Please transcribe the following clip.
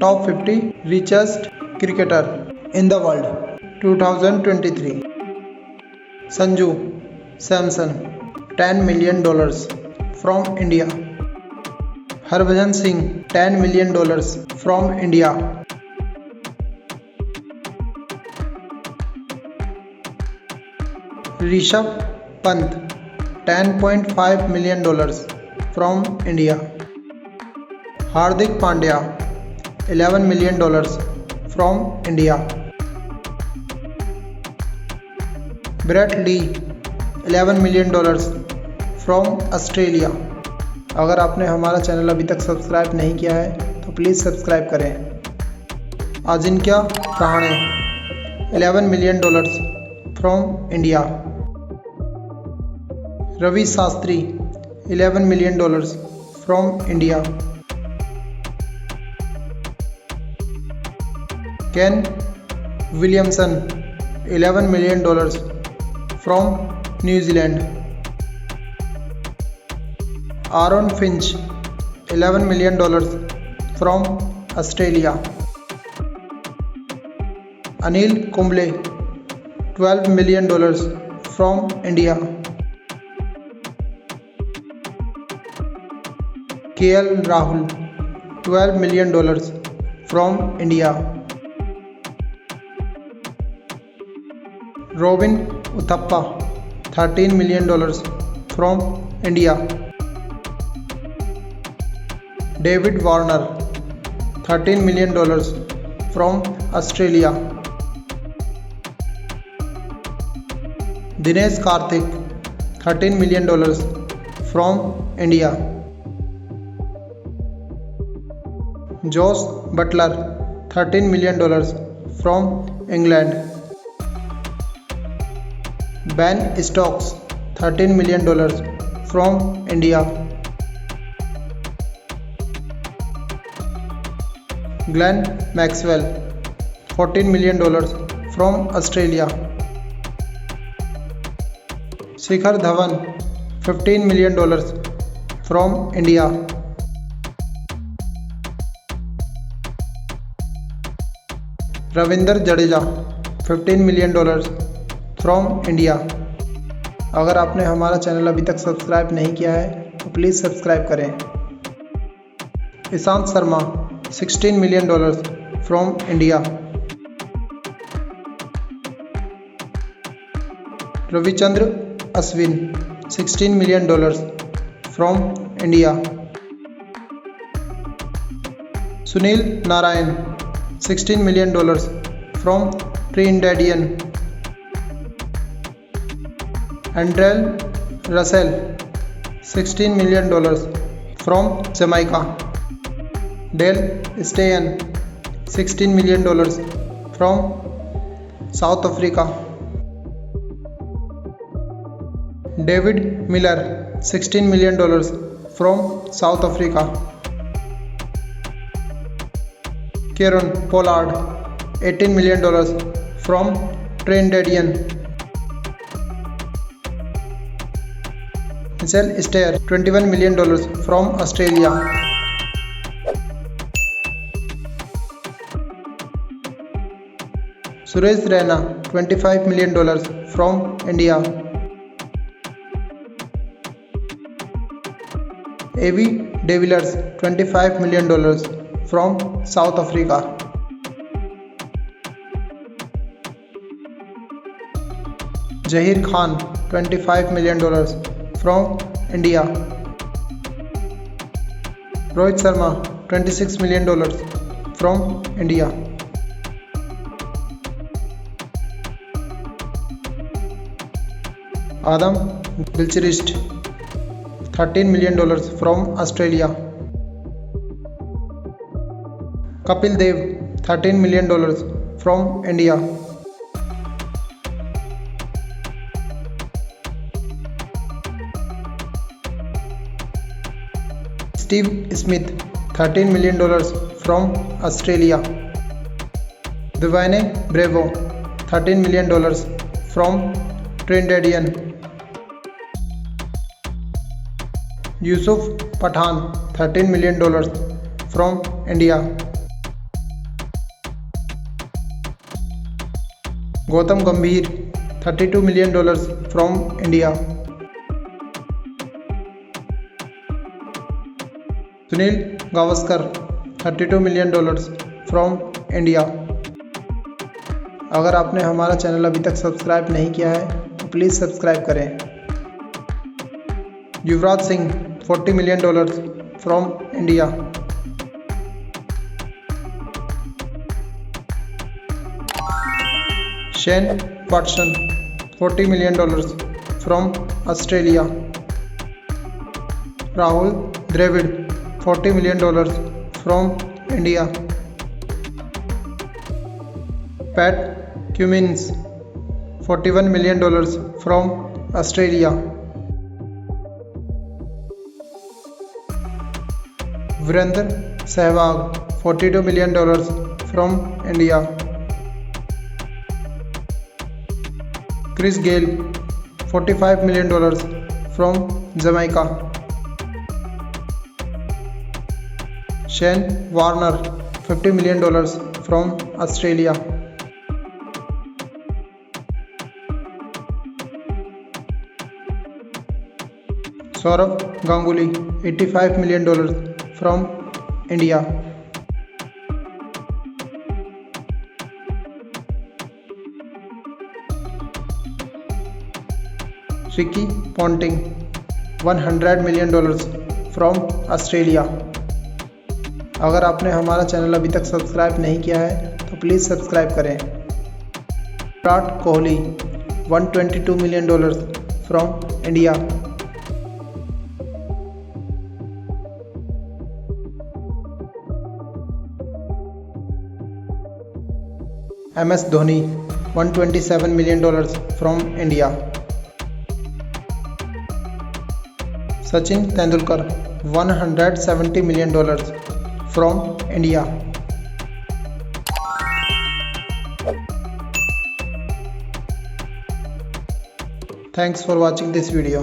Top 50 richest cricketer in the world 2023. Sanju Samson $10 million from India. Harbhajan Singh $10 million from India. Rishabh Pant $10.5 million from India. Hardik Pandya $11 million from India. Brett Lee $11 million from Australia. अगर आपने हमारा channel अभी तक subscribe नहीं किया है तो please subscribe करें। Ajinkya Rahane $11 million from India. Ravi Shastri $11 million from India. Ken Williamson $11 million from New Zealand. Aaron Finch $11 million from Australia. Anil Kumble $12 million from India. KL Rahul $12 million from India. Robin Uthappa $13 million from India. David Warner $13 million from Australia. Dinesh Karthik $13 million from India. Josh Butler $13 million from England. Ben Stokes $13 million from India. Glenn Maxwell $14 million from Australia. Shikhar Dhawan $15 million from India. Ravinder Jadeja $15 million from India. अगर आपने हमारा channel अभी तक subscribe नहीं किया है तो please subscribe करें। Ishant Sharma $16 million from India. Ravichandra Ashwin $16 million from India. Sunil Narine $16 million from Trinidadian. Andrel Russell $16 million from Jamaica. Dale Steyn $16 million from South Africa. David Miller $16 million from South Africa. Kieron Pollard $18 million from Trinidadian. Michelle Stair $21 million from Australia. Suresh Raina $25 million from India. A.V. de Villiers $25 million from South Africa. Zahir Khan $25 million from India. Rohit Sharma $26 million from India. Adam Gilchrist $13 million from Australia. Kapil Dev $13 million from India. Steve Smith $13 million from Australia. Divine Bravo $13 million from Trinidadian. Yusuf Pathan $13 million from India. Gautam गंभीर $32 million from India. Sunil Gavaskar $32 million from India. अगर आपने हमारा channel अभी तक subscribe नहीं किया है तो प्लीज़ सब्सक्राइब करें। Yuvraj Singh $40 million from India. Shane Watson $40 million from Australia. Rahul Dravid $40 million from India. Pat Cummins $41 million from Australia. Virender Sehwag $42 million from India. Chris Gayle $45 million from Jamaica. Shane Warner $50 million from Australia. Sourav Ganguly $85 million from India. Ricky Ponting $100 million from Australia. अगर आपने हमारा channel अभी तक subscribe नहीं किया है तो please subscribe करें। Virat Kohli $122 million from India. MS Dhoni $127 million from India. Sachin Tendulkar $170 million from India. Thanks for watching this video.